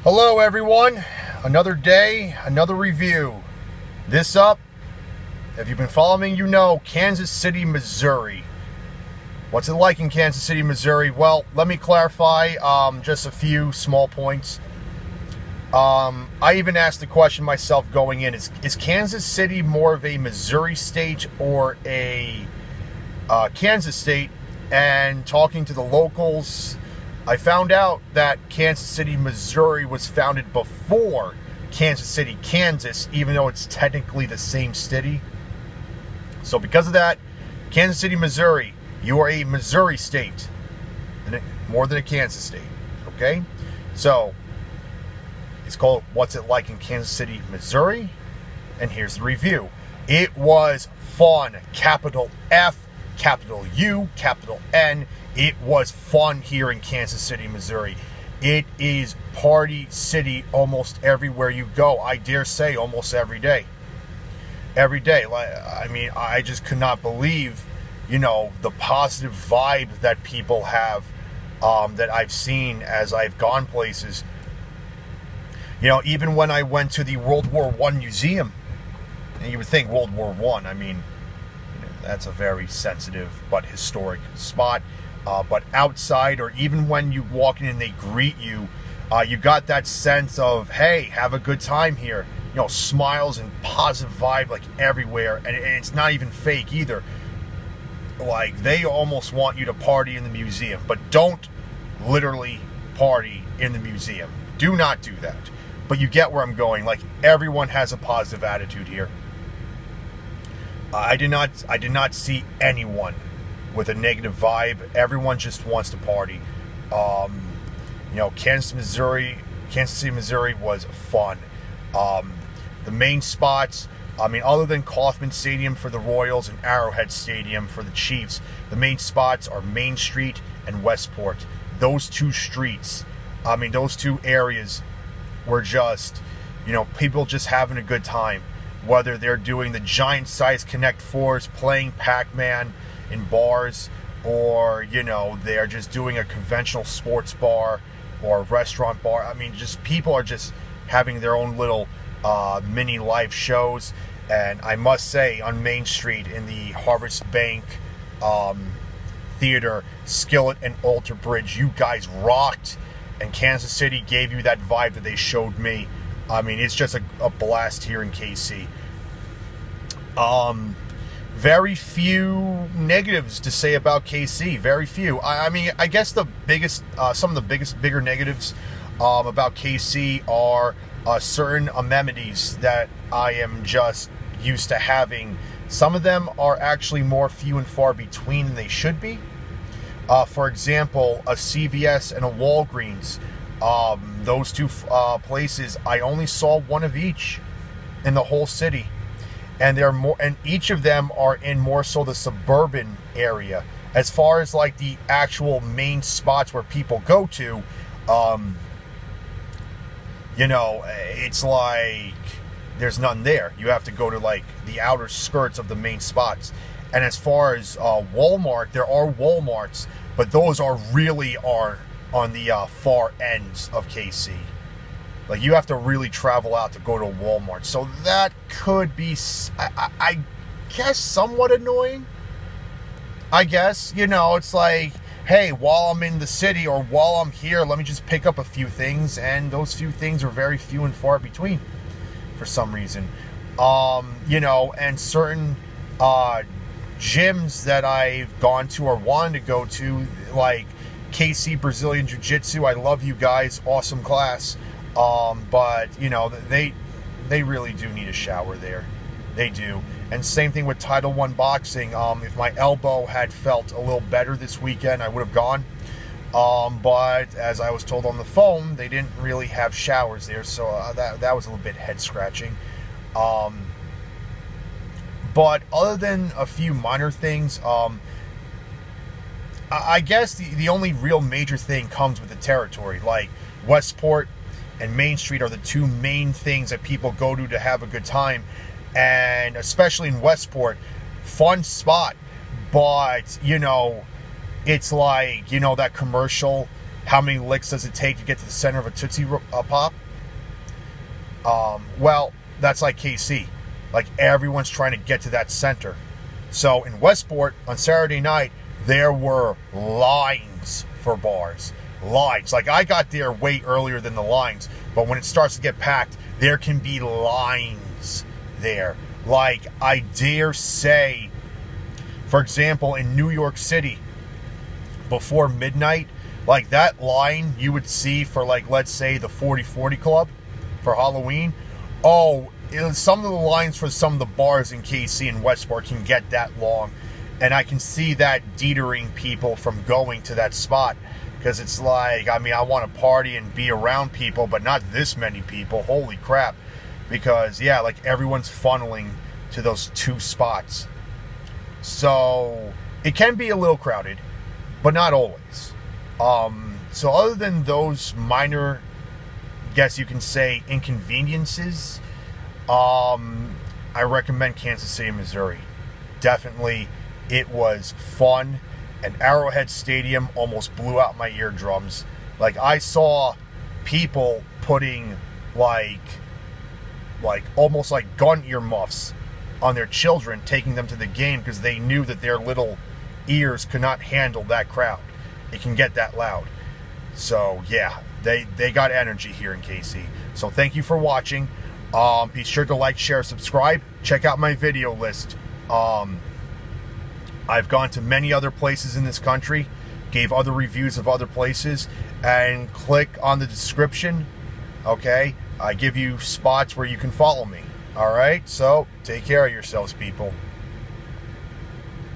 Hello everyone, another day, another review. This up, if you've been following, you know, Kansas City, Missouri. What's it like in Kansas City, Missouri? Well, let me clarify just a few small points. I even asked the question myself going in, is Kansas City more of a Missouri state or a Kansas state? And talking to the locals, I found out that Kansas City, Missouri was founded before Kansas City, Kansas, even though it's technically the same city. So because of that, Kansas City, Missouri, you are a Missouri state, more than a Kansas state, okay? So it's called What's It Like in Kansas City, Missouri? And here's the review. It was fun, capital F, capital U, capital N. It was fun here in Kansas City, Missouri. It is party city almost everywhere you go. I dare say almost every day. Every day. I mean, I just could not believe, the positive vibe that people have that I've seen as I've gone places. Even when I went to the World War I museum, and you would think World War I, I mean, that's a very sensitive but historic spot. But outside, or even when you walk in and they greet you, you got that sense of, hey, have a good time here. Smiles and positive vibe like everywhere. And it's not even fake either. Like, they almost want you to party in the museum. But don't literally party in the museum. Do not do that. But you get where I'm going. Like, everyone has a positive attitude here. I did not see anyone with a negative vibe. Everyone just wants to party. Kansas City, Missouri was fun. The main spots, other than Kauffman Stadium for the Royals and Arrowhead Stadium for the Chiefs, the main spots are Main Street and Westport. Those two streets, those two areas were just, people just having a good time. Whether they're doing the giant size Connect Fours, playing Pac-Man in bars, or they're just doing a conventional sports bar or a restaurant bar. Just people are just having their own little mini live shows. And I must say, on Main Street in the Harvest Bank Theater, Skillet and Alter Bridge, you guys rocked, and Kansas City gave you that vibe that they showed me. It's just a blast here in KC. Very few negatives to say about KC. Very few. I guess the biggest, some of the bigger negatives about KC are certain amenities that I am just used to having. Some of them are actually more few and far between than they should be. For example, a CVS and a Walgreens. Those two places, I only saw one of each in the whole city. And each of them are in more so the suburban area. As far as like the actual main spots where people go to, it's like there's none there. You have to go to like the outer skirts of the main spots. And as far as Walmart, there are Walmarts, but those are on the far ends of KC. Like, you have to really travel out to go to Walmart. So that could be, I guess, somewhat annoying. I guess, it's like, hey, while I'm in the city or while I'm here, let me just pick up a few things. And those few things are very few and far between for some reason. And certain gyms that I've gone to or wanted to go to, like KC Brazilian Jiu-Jitsu. I love you guys. Awesome class. But they really do need a shower there. They do. And same thing with Title I boxing. If my elbow had felt a little better this weekend, I would have gone. But as I was told on the phone, they didn't really have showers there, so that was a little bit head scratching. But other than a few minor things, I guess the only real major thing comes with the territory. Like, Westport and Main Street are the two main things that people go to have a good time. And especially in Westport, fun spot. But, it's like, that commercial How many licks does it take to get to the center of a Tootsie Pop? Well, that's like KC. Like, everyone's trying to get to that center. So in Westport on Saturday night, there were lines for bars. Lines. Like, I got there way earlier than the lines, but when it starts to get packed, there can be lines there. Like, I dare say, for example, in New York City, before midnight, like, that line you would see for, like, let's say the 40/40 Club for Halloween. Oh, some of the lines for some of the bars in KC and Westport can get that long. And I can see that detering people from going to that spot. Because it's like, I mean, I want to party and be around people, but not this many people. Holy crap. Because, yeah, like, everyone's funneling to those two spots. So, it can be a little crowded, but not always. So other than those minor, guess you can say, inconveniences, I recommend Kansas City, Missouri. Definitely, it was fun. And Arrowhead Stadium almost blew out my eardrums. Like, I saw people putting, like almost like gun earmuffs on their children, taking them to the game because they knew that their little ears could not handle that crowd. It can get that loud. So, yeah, they got energy here in KC. So, thank you for watching. Be sure to like, share, subscribe. Check out my video list. I've gone to many other places in this country, gave other reviews of other places, and click on the description, okay? I give you spots where you can follow me, all right? So, take care of yourselves, people.